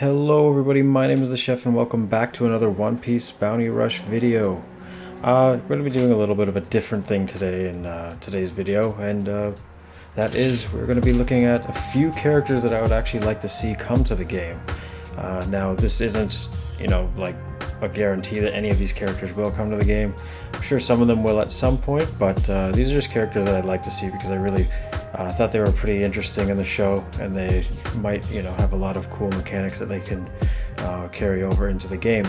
Hello everybody, my name is the Chef and welcome back to another One Piece Bounty Rush video. We're going to be doing a little bit of a different thing today in today's video, and that is we're going to be looking at a few characters that I would actually like to see come to the game. Now this isn't, like a guarantee that any of these characters will come to the game. I'm sure some of them will at some point, but these are just characters that I'd like to see because I really thought they were pretty interesting in the show, and they might, have a lot of cool mechanics that they can carry over into the game.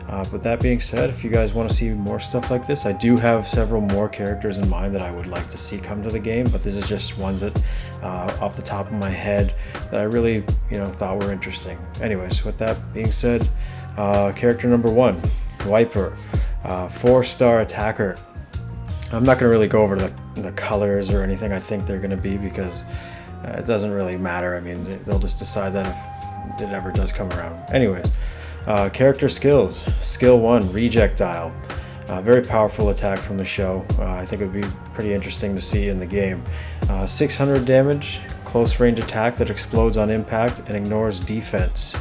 But that being said, if you guys want to see more stuff like this, I do have several more characters in mind that I would like to see come to the game, but this is just ones that off the top of my head that I really, thought were interesting. Anyways, with that being said, character number one, Viper, 4-star attacker. I'm not going to really go over the colors or anything I think they're going to be because it doesn't really matter. I mean, they'll just decide that if it ever does come around. Anyways, character skills. Skill 1, Rejectile. Very powerful attack from the show. I think it would be pretty interesting to see in the game. 600 damage, close range attack that explodes on impact and ignores defense.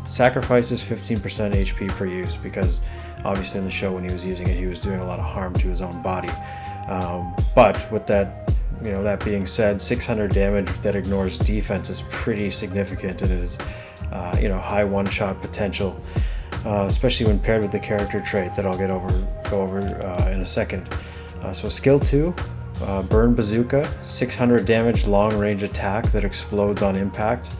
Sacrifices 15% HP per use because obviously in the show when he was using it he was doing a lot of harm to his own body. But with that, that being said, 600 damage that ignores defense is pretty significant, and it is high one-shot potential, especially when paired with the character trait that I'll go over in a second. So skill 2, Burn Bazooka, 600 damage long-range attack that explodes on impact.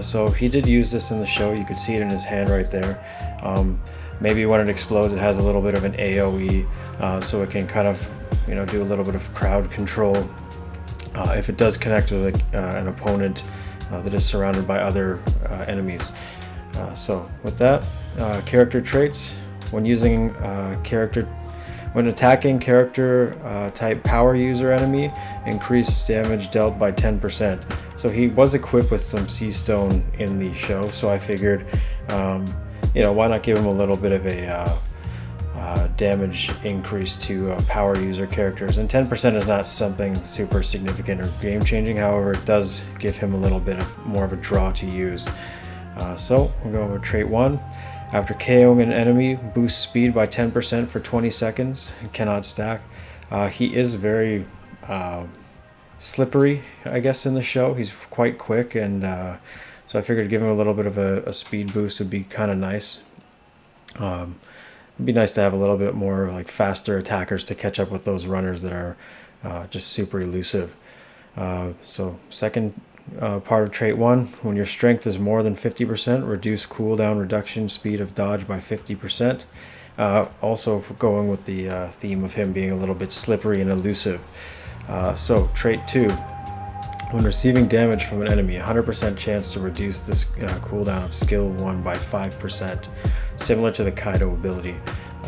So he did use this in the show. You could see it in his hand right there. Maybe when it explodes it has a little bit of an AoE, so it can kind of do a little bit of crowd control if it does connect with an opponent that is surrounded by other enemies. So with that, character traits. When attacking character type power user enemy, increased damage dealt by 10%. So he was equipped with some Sea Stone in the show, so I figured, why not give him a little bit of a damage increase to power user characters. And 10% is not something super significant or game changing, however it does give him a little bit of more of a draw to use. So we'll go over trait 1. After KOing an enemy, boosts speed by 10% for 20 seconds, cannot stack. He is very slippery, I guess, in the show. He's quite quick, and so I figured giving him a little bit of a speed boost would be kind of nice. It'd be nice to have a little bit more like faster attackers to catch up with those runners that are just super elusive. So second part of trait 1, when your strength is more than 50%, reduce cooldown reduction speed of dodge by 50%. Also going with the theme of him being a little bit slippery and elusive. So trait 2, when receiving damage from an enemy, 100% chance to reduce this cooldown of skill 1 by 5%, similar to the Kaido ability,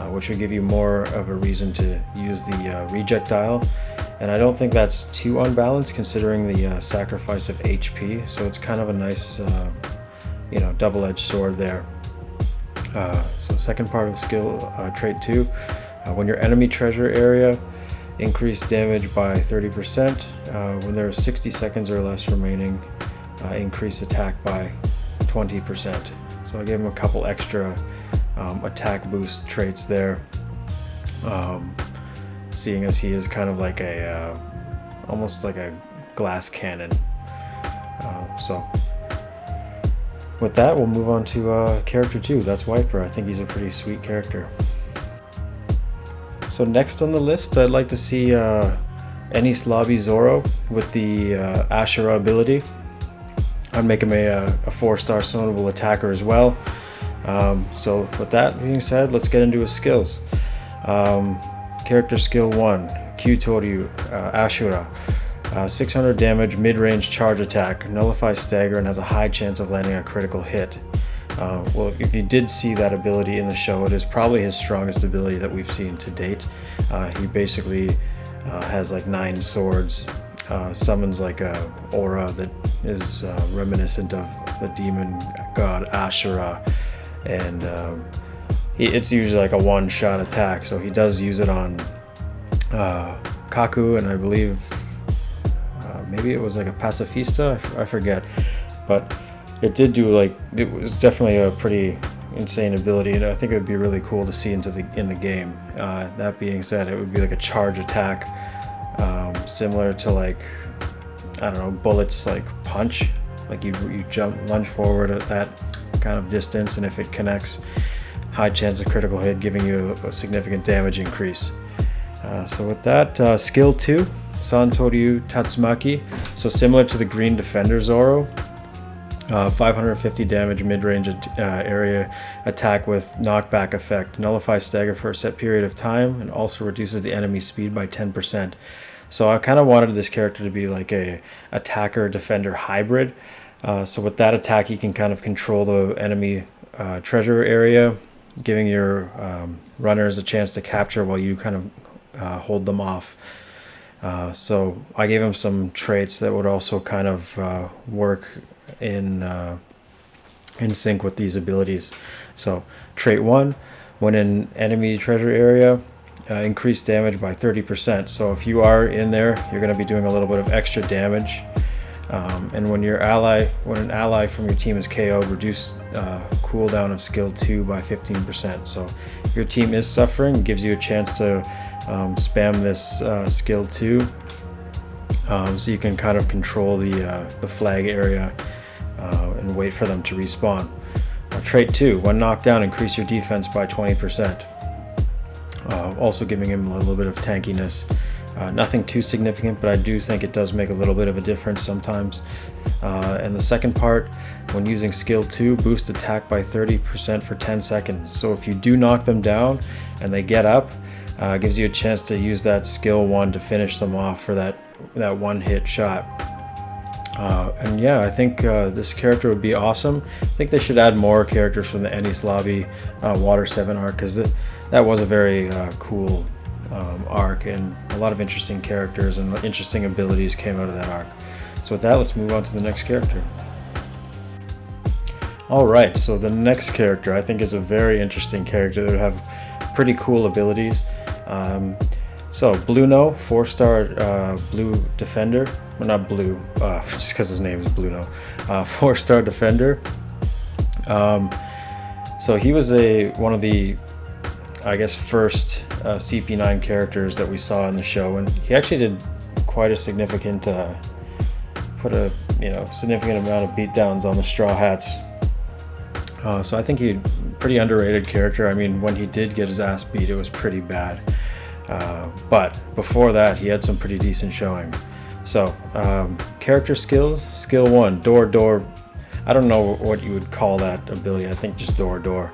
which would give you more of a reason to use the Rejectile. And I don't think that's too unbalanced considering the sacrifice of HP, so it's kind of a nice double-edged sword there. So second part of skill trait 2, when your enemy treasure area, increase damage by 30%. When there are 60 seconds or less remaining, increase attack by 20%. So I gave him a couple extra attack boost traits there, seeing as he is kind of like almost like a glass cannon. So with that, we'll move on to character 2. That's Viper. I think he's a pretty sweet character. So next on the list, I'd like to see Enies Lobby Zoro with the Ashura ability. I'd make him a 4-star summonable attacker as well. So with that being said, let's get into his skills. Character skill 1, Kyutoryu, Ashura. 600 damage, mid-range charge attack, nullifies stagger, and has a high chance of landing a critical hit. Well, if you did see that ability in the show, it is probably his strongest ability that we've seen to date. He basically has like 9 swords, summons like a aura that is reminiscent of the demon god Ashura, and it's usually like a one-shot attack, so he does use it on Kaku, and I believe maybe it was like a pacifista, I forget, but it did do, like, it was definitely a pretty insane ability, and I think it would be really cool to see in the game. That being said, it would be like a charge attack, similar to, like, I don't know, Bullet's like punch. Like you lunge forward at that kind of distance, and if it connects, high chance of critical hit, giving you a significant damage increase. So with that, skill 2, Santoryu Tatsumaki. So similar to the Green Defender Zoro, 550 damage mid-range area attack with knockback effect. Nullifies stagger for a set period of time, and also reduces the enemy speed by 10%. So I kind of wanted this character to be like a attacker-defender hybrid. So with that attack, you can kind of control the enemy treasure area, giving your runners a chance to capture while you kind of hold them off. So I gave him some traits that would also kind of work in sync with these abilities. So trait 1, when in enemy treasure area, increase damage by 30%. So if you are in there, you're going to be doing a little bit of extra damage. And when an ally from your team is KO'd, reduce cooldown of skill 2 by 15%. So if your team is suffering, it gives you a chance to spam this skill 2, so you can kind of control the flag area and wait for them to respawn. Trait 2, when knocked down, increase your defense by 20%. Also giving him a little bit of tankiness. Nothing too significant, but I do think it does make a little bit of a difference sometimes. And the second part, when using skill 2, boost attack by 30% for 10 seconds. So if you do knock them down and they get up, gives you a chance to use that skill 1 to finish them off for that one-hit shot. And yeah, I think this character would be awesome. I think they should add more characters from the Enies Lobby Water 7 arc, because that was a very cool arc, and a lot of interesting characters and interesting abilities came out of that arc. So with that, let's move on to the next character. Alright, so the next character I think is a very interesting character that would have pretty cool abilities. So Bluno, 4-star blue defender. Well, not blue, just because his name is Bluno. 4-star defender. So he was one of the, I guess, first CP9 characters that we saw in the show, and he actually did quite a significant, significant amount of beatdowns on the Straw Hats. So I think he's a pretty underrated character. I mean, when he did get his ass beat, it was pretty bad. But before that, he had some pretty decent showings. So, character skills, skill 1, door. I don't know what you would call that ability. I think just door.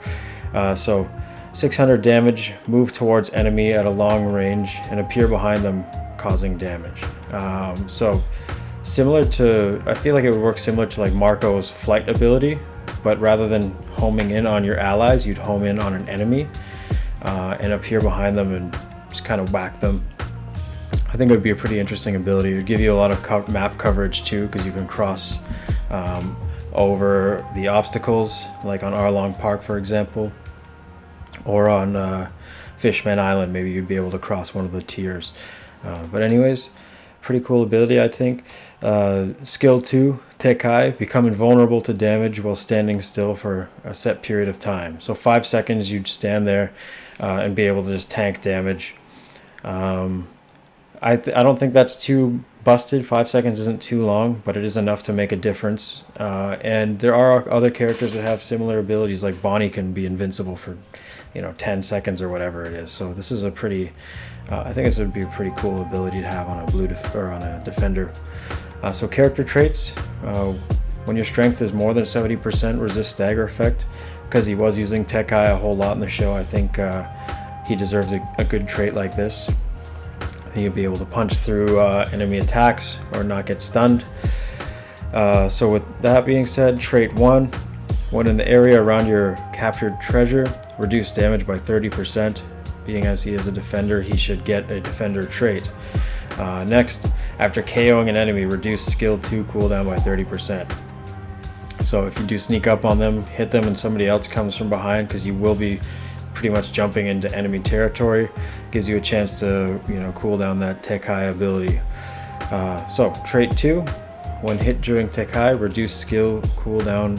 So 600 damage, move towards enemy at a long range and appear behind them, causing damage. So similar to, I feel like it would work similar to like Marco's flight ability, but rather than homing in on your allies, you'd home in on an enemy and appear behind them and just kind of whack them. I think it would be a pretty interesting ability. It would give you a lot of map coverage too, because you can cross over the obstacles, like on Arlong Park, for example, or on Fishman Island. Maybe you'd be able to cross one of the tiers. But anyways, pretty cool ability, I think. Skill 2, Tekai, become invulnerable to damage while standing still for a set period of time. So 5 seconds, you'd stand there and be able to just tank damage. I don't think that's too busted. 5 seconds isn't too long, but it is enough to make a difference. And there are other characters that have similar abilities, like Bonnie can be invincible for 10 seconds or whatever it is. So this is a pretty, I think this would be a pretty cool ability to have on a defender. So character traits, when your strength is more than 70%, resist stagger effect. Because he was using Tekai a whole lot in the show, I think he deserves a good trait like this. He'll be able to punch through enemy attacks or not get stunned. So with that being said, trait 1, when in the area around your captured treasure, reduce damage by 30%. Being as he is a defender, he should get a defender trait. Next, after KOing an enemy, reduce skill 2 cooldown by 30%. So if you do sneak up on them, hit them, and somebody else comes from behind, because you will be pretty much jumping into enemy territory, gives you a chance to cool down that Tekai ability. So trait 2, When hit during Tekai, reduce skill cooldown,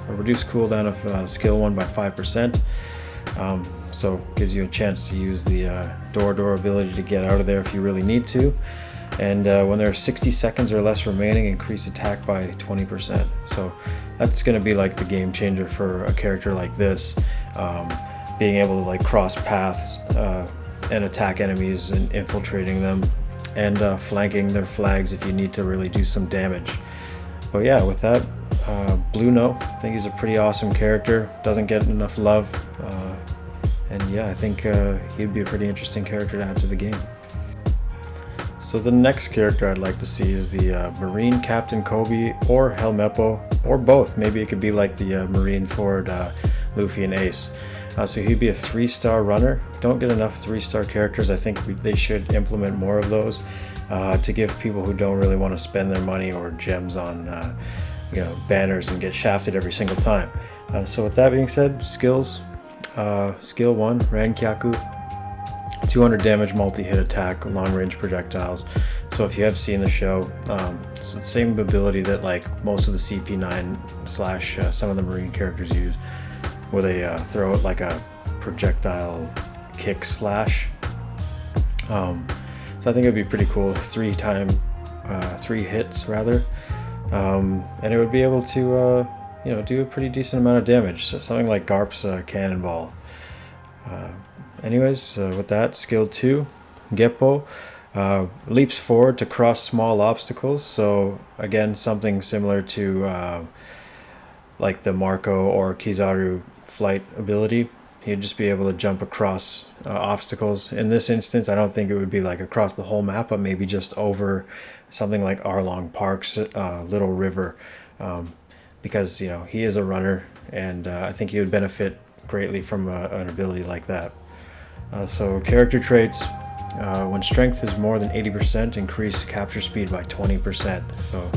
or reduce cooldown of skill 1 by 5%. So gives you a chance to use the door ability to get out of there if you really need to. And when there are 60 seconds or less remaining, increase attack by 20%. So that's going to be like the game changer for a character like this, being able to like cross paths and attack enemies and infiltrating them, and flanking their flags if you need to really do some damage. But yeah, with that, Bluno, I think he's a pretty awesome character, doesn't get enough love, and yeah, I think he'd be a pretty interesting character to add to the game. So the next character I'd like to see is the Marine Captain Kobe or Helmeppo, or both. Maybe it could be like the Marine Ford Luffy and Ace. So he'd be a 3-star runner. Don't get enough 3-star characters. I think they should implement more of those to give people who don't really want to spend their money or gems on banners and get shafted every single time. So with that being said, skills. Skill 1, Rankyaku, 200 damage, multi-hit attack, long-range projectiles. So if you have seen the show, it's the same ability that like most of the CP9 / some of the Marine characters use, where they throw it like a projectile kick slash. So I think it'd be pretty cool. 3 hits rather, and it would be able to do a pretty decent amount of damage. So something like Garp's cannonball. Anyways, with that, skill 2, Geppo, leaps forward to cross small obstacles. So again, something similar to like the Marco or Kizaru flight ability. He'd just be able to jump across obstacles. In this instance, I don't think it would be like across the whole map, but maybe just over something like Arlong Park's Little River, because he is a runner, and I think he would benefit greatly from an ability like that. So character traits, when strength is more than 80%, increase capture speed by 20%. So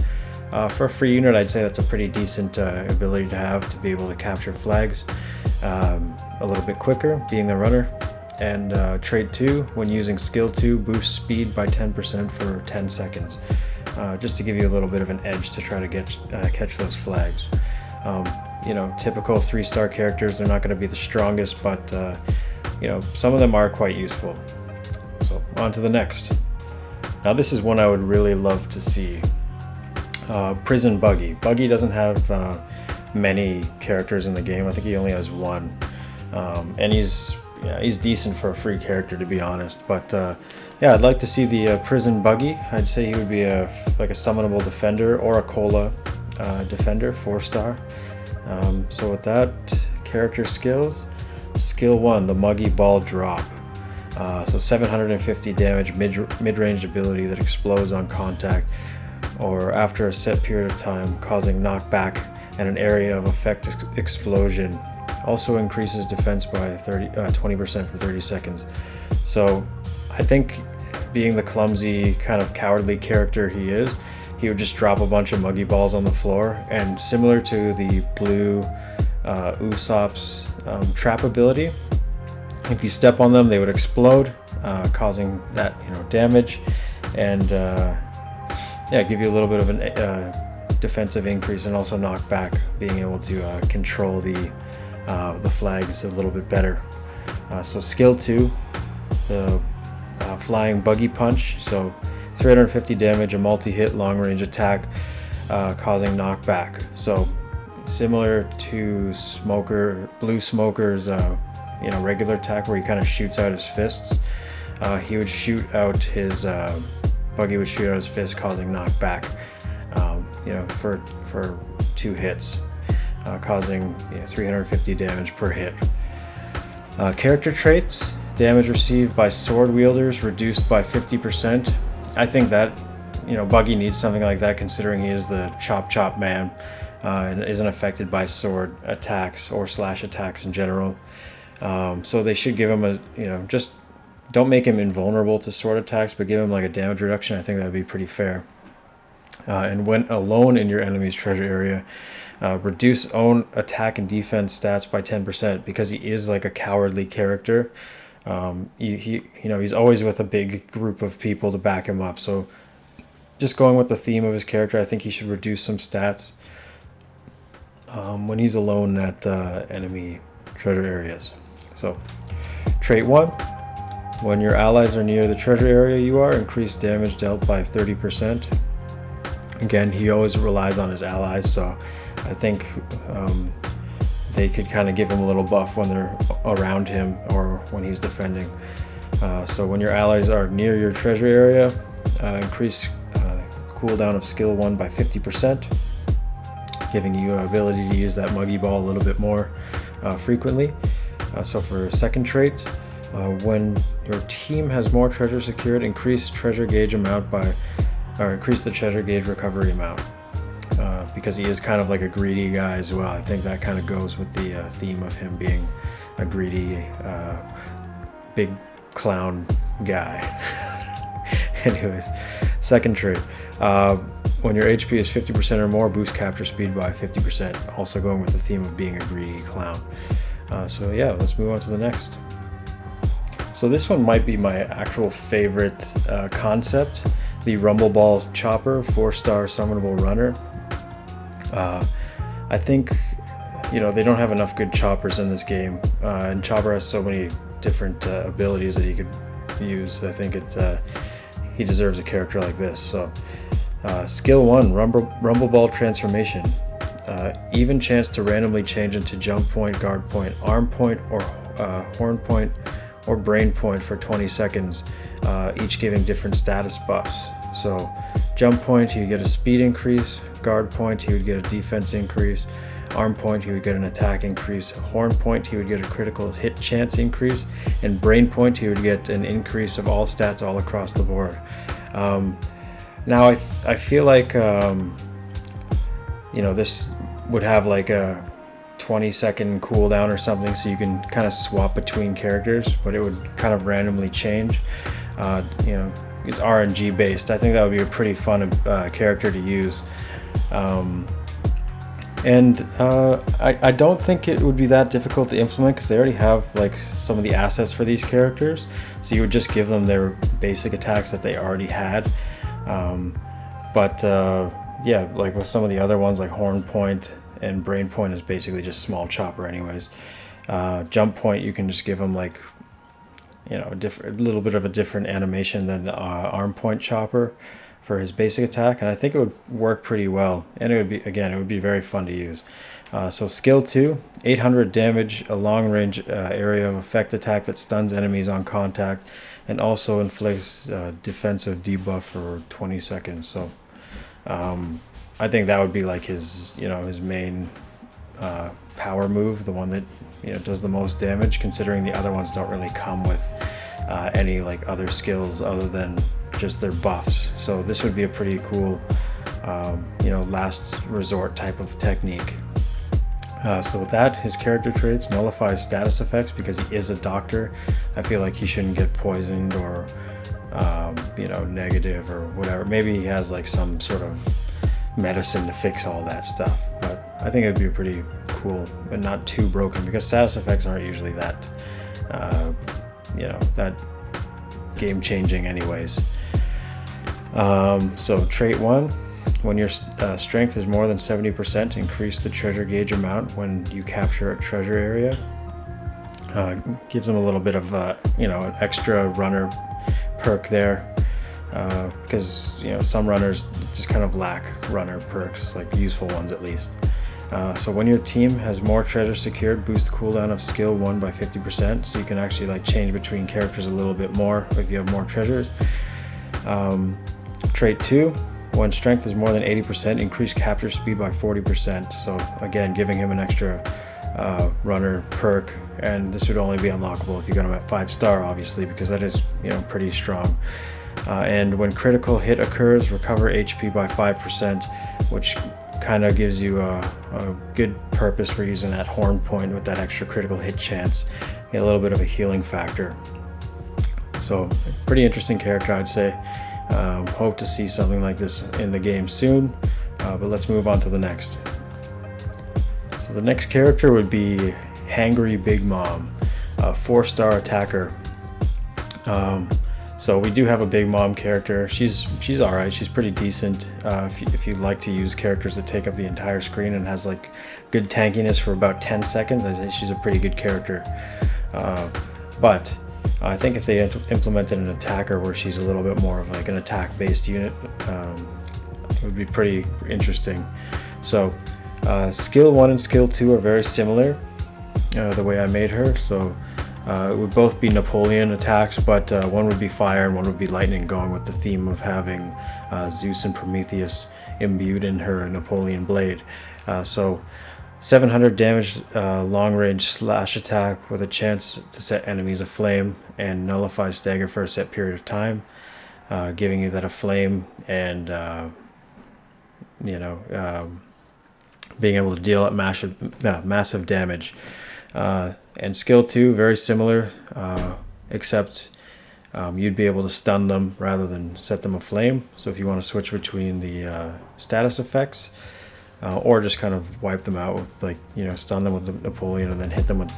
for a free unit, I'd say that's a pretty decent ability to have, to be able to capture flags a little bit quicker, being the runner. And trait 2, when using skill 2, boost speed by 10% for 10 seconds, just to give you a little bit of an edge to try to catch those flags. Typical 3-star characters, they're not going to be the strongest, but some of them are quite useful. So on to the next. Now this is one I would really love to see. Prison Buggy. Buggy doesn't have many characters in the game. I think he only has 1, and he's decent for a free character, to be honest. But yeah, I'd like to see the Prison Buggy. I'd say he would be like a summonable defender or a Cola defender, 4-star. So with that, character skills. Skill 1, the Muggy Ball Drop. So 750 damage, mid-range ability that explodes on contact or after a set period of time, causing knockback and an area of effect explosion. Also increases defense by 20% for 30 seconds. So I think, being the clumsy, kind of cowardly character he is, he would just drop a bunch of Muggy Balls on the floor, and similar to the blue Usopp's trap ability, if you step on them, they would explode, causing that damage, and give you a little bit of an defensive increase, and also knockback, being able to control the flags a little bit better. So skill 2, the Flying Buggy Punch. So 350 damage, a multi-hit long-range attack, causing knockback. So similar to Blue Smoker's regular attack, where he kind of shoots out his fists. He would shoot out his Buggy would shoot out his fist, causing knockback. For 2 hits, causing 350 damage per hit. Character traits: damage received by sword wielders reduced by 50%. I think that Buggy needs something like that, considering he is the chop man and isn't affected by sword attacks or slash attacks in general. So they should give him just don't make him invulnerable to sword attacks, but give him like a damage reduction. I think that would be pretty fair. And when alone in your enemy's treasure area, reduce own attack and defense stats by 10%, because he is like a cowardly character. He's always with a big group of people to back him up, so just going with the theme of his character, I think he should reduce some stats when he's alone at enemy treasure areas. So, trait 1. When your allies are near the treasure area you are, increase damage dealt by 30%. Again, he always relies on his allies, so I think they could kind of give him a little buff when they're around him or when he's defending. So when your allies are near your treasure area, increase cooldown of skill 1 by 50%, giving you an ability to use that Muggy Ball a little bit more frequently. So for second trait, when your team has more treasure secured, increase treasure gauge amount by, or increase the treasure gauge recovery amount. Because he is kind of like a greedy guy as well. I think that kind of goes with the theme of him being a greedy, big clown guy. Anyways, second trait. When your HP is 50% or more, boost capture speed by 50%. Also going with the theme of being a greedy clown. So yeah, let's move on to the next. So this one might be my actual favorite concept. The Rumble Ball Chopper, 4-star summonable runner. I think, you know, they don't have enough good choppers in this game, and Chopper has so many different abilities that he could use. I think he deserves a character like this. So, skill 1, Rumble Ball Transformation. Even chance to randomly change into jump point, guard point, arm point, or horn point, or brain point for 20 seconds, each giving different status buffs. So, jump point, he would get a speed increase. Guard point, he would get a defense increase. Arm point, he would get an attack increase. Horn point, he would get a critical hit chance increase. And brain point, he would get an increase of all stats all across the board. Now I feel like you know, this would have like a 20-second cooldown or something, so you can kind of swap between characters, but it would kind of randomly change. You know, it's RNG based. I think that would be a pretty fun character to use. I don't think it would be that difficult to implement because they already have like some of the assets for these characters, so you would just give them their basic attacks that they already had. Yeah, like with some of the other ones like Horn Point and Brain Point is basically just small chopper anyways. Jump Point, you can just give them like, you know, a little bit of a different animation than the Arm Point chopper for his basic attack, and I think it would work pretty well, and it would be, again, it would be very fun to use. So skill 2, 800 damage, a long range area of effect attack that stuns enemies on contact and also inflicts defensive debuff for 20 seconds. So I think that would be like his, you know, his main power move, the one that, you know, does the most damage, considering the other ones don't really come with any like other skills other than just their buffs. So this would be a pretty cool, you know, last resort type of technique. So with that, his character traits: nullifies status effects because he is a doctor. I feel like he shouldn't get poisoned or you know, negative or whatever. Maybe he has like some sort of medicine to fix all that stuff, but I think it'd be pretty cool and not too broken because status effects aren't usually that you know, that game changing anyways. So trait 1, when your strength is more than 70%, increase the treasure gauge amount when you capture a treasure area. Gives them a little bit of you know, an extra runner perk there, because, you know, some runners just kind of lack runner perks, like useful ones at least. So when your team has more treasure secured, boost cooldown of skill 1 by 50%, so you can actually like change between characters a little bit more if you have more treasures. Trait 2, when strength is more than 80%, increase capture speed by 40%. So again, giving him an extra runner perk, and this would only be unlockable if you got him at 5-star, obviously, because that is, you know, pretty strong. And when critical hit occurs, recover HP by 5%, which kind of gives you a good purpose for using that Horn Point with that extra critical hit chance. Get a little bit of a healing factor. So pretty interesting character, I'd say. Hope to see something like this in the game soon, but let's move on to the next. So the next character would be Hangry Big Mom, a 4-star attacker. So we do have a big mom character. She's all right. She's pretty decent. If you like to use characters that take up the entire screen and has like good tankiness for about 10 seconds, I think she's a pretty good character. But I think if they implemented an attacker where she's a little bit more of like an attack-based unit, it would be pretty interesting. So skill 1 and skill 2 are very similar, the way I made her. So it would both be Napoleon attacks, but one would be fire and one would be lightning, going with the theme of having Zeus and Prometheus imbued in her Napoleon blade. So 700 damage long range slash attack with a chance to set enemies aflame and nullify stagger for a set period of time, giving you that aflame and being able to deal out massive damage. And skill 2, very similar, except you'd be able to stun them rather than set them aflame. So if you want to switch between the status effects, or just kind of wipe them out with, like, stun them with the Napoleon and then hit them with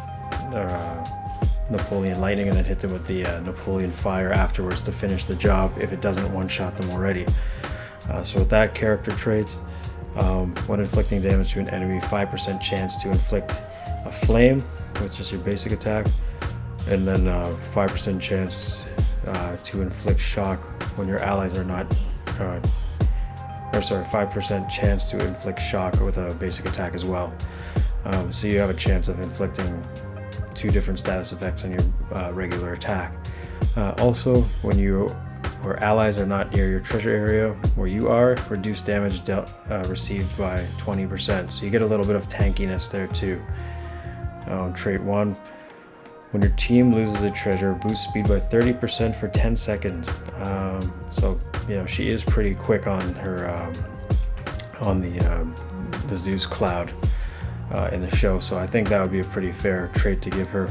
Napoleon lightning and then hit them with the Napoleon fire afterwards to finish the job if it doesn't one-shot them already. So with that character trait, when inflicting damage to an enemy, 5% chance to inflict a flame, which is your basic attack, and then 5% chance to inflict shock when your allies are not, 5% chance to inflict shock with a basic attack as well. So you have a chance of inflicting 2 different status effects on your regular attack. Also, when where allies are not near your treasure area where you are, reduce damage received by 20%. So you get a little bit of tankiness there too. Trait 1, when your team loses a treasure, boost speed by 30% for 10 seconds. So she is pretty quick on her on the Zeus cloud in the show. So I think that would be a pretty fair trait to give her.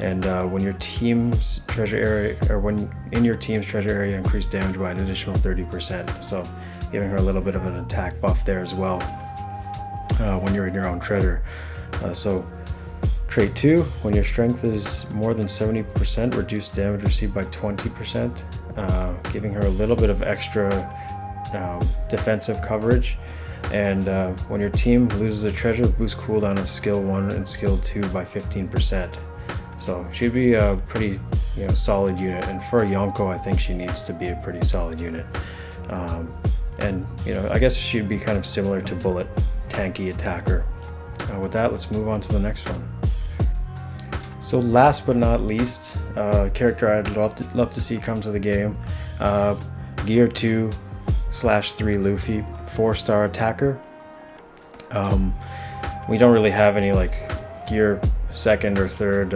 And when your team's treasure area, or when in your team's treasure area, increase damage by an additional 30%. So giving her a little bit of an attack buff there as well when you're in your own treasure. So trait 2, when your strength is more than 70%, reduce damage received by 20%, giving her a little bit of extra defensive coverage. And when your team loses a treasure, boost cooldown of skill 1 and skill 2 by 15%. So she'd be a pretty solid unit, and for a Yonko I think she needs to be a pretty solid unit. And I guess she'd be kind of similar to Bullet, tanky attacker. With that, let's move on to the next one. So last but not least, character I'd love to see come to the game, Gear 2/3 Luffy, 4-star attacker. We don't really have any like Gear 2nd or 3rd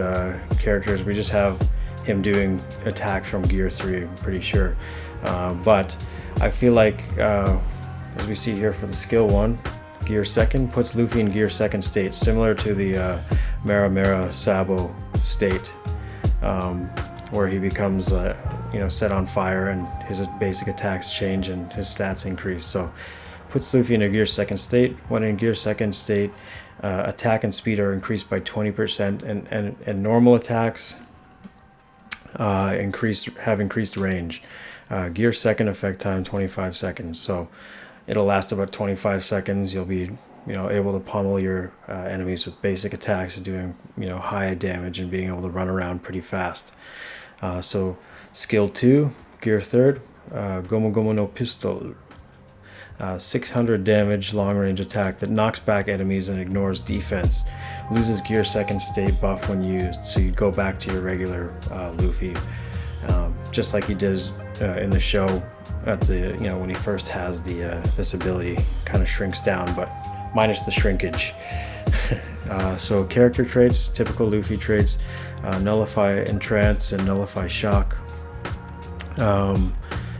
characters. We just have him doing attacks from Gear 3, I'm pretty sure. But I feel like, as we see here for the skill 1, Gear 2nd puts Luffy in Gear 2nd state, similar to the Mera Sabo state, where he becomes set on fire and his basic attacks change and his stats increase. So puts Luffy in a Gear 2nd state. When in Gear 2nd state, attack and speed are increased by 20%, and normal attacks have increased range. Gear 2nd effect time 25 seconds, so it'll last about 25 seconds. You'll be able to pummel your enemies with basic attacks, doing high damage and being able to run around pretty fast. So skill 2, Gear 3rd, Gomu Gomu no Pistol, 600 damage long range attack that knocks back enemies and ignores defense. Loses Gear 2nd state buff when used, so you go back to your regular Luffy, just like he does in the show. At the when he first has this ability, kind of shrinks down, but minus the shrinkage. So character traits, typical Luffy traits, nullify entrance and nullify shock.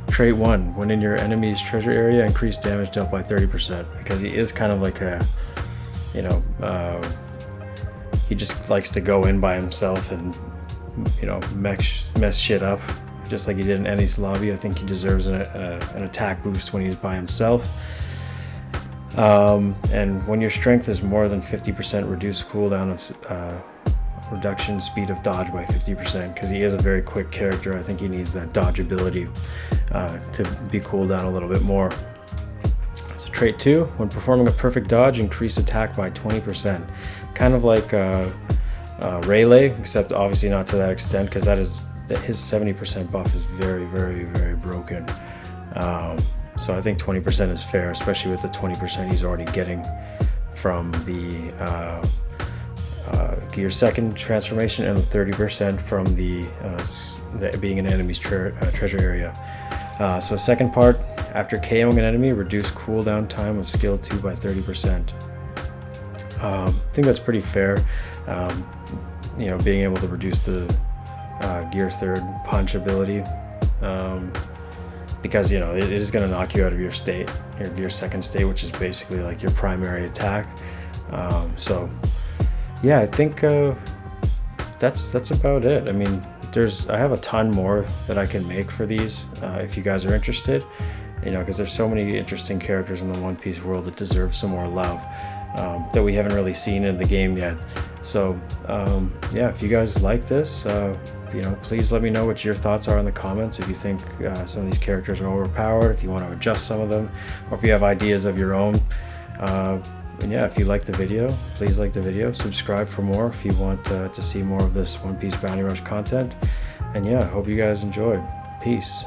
Trait 1, when in your enemy's treasure area, increase damage dealt by 30%, because he is kind of like a, he just likes to go in by himself and, mess shit up, just like he did in Enies Lobby. I think he deserves an attack boost when he's by himself. And when your strength is more than 50%, reduce cooldown reduction speed of dodge by 50%, because he is a very quick character. I think he needs that dodge ability to be cooled down a little bit more. So trait 2, when performing a perfect dodge, increase attack by 20%. Kind of like Rayleigh, except obviously not to that extent, because his 70% buff is very, very, very broken. So I think 20% is fair, especially with the 20% he's already getting from the Gear 2nd transformation, and the 30% from the being an enemy's treasure area. So second part, after KOing an enemy, reduce cooldown time of skill 2 by 30%. I think that's pretty fair. You know, being able to reduce the Gear 3rd punch ability, because you know it is going to knock you out of your state, your Gear 2nd state, which is basically like your primary attack. So yeah, I think that's about it. I mean, I have a ton more that I can make for these if you guys are interested, you know, because there's so many interesting characters in the One Piece world that deserve some more love that we haven't really seen in the game yet. So yeah, if you guys like this, you know, please let me know what your thoughts are in the comments. If you think some of these characters are overpowered, if you want to adjust some of them, or if you have ideas of your own. And yeah, if you like the video, please like the video, subscribe for more if you want to see more of this One Piece Bounty Rush content. And yeah, I hope you guys enjoyed. Peace.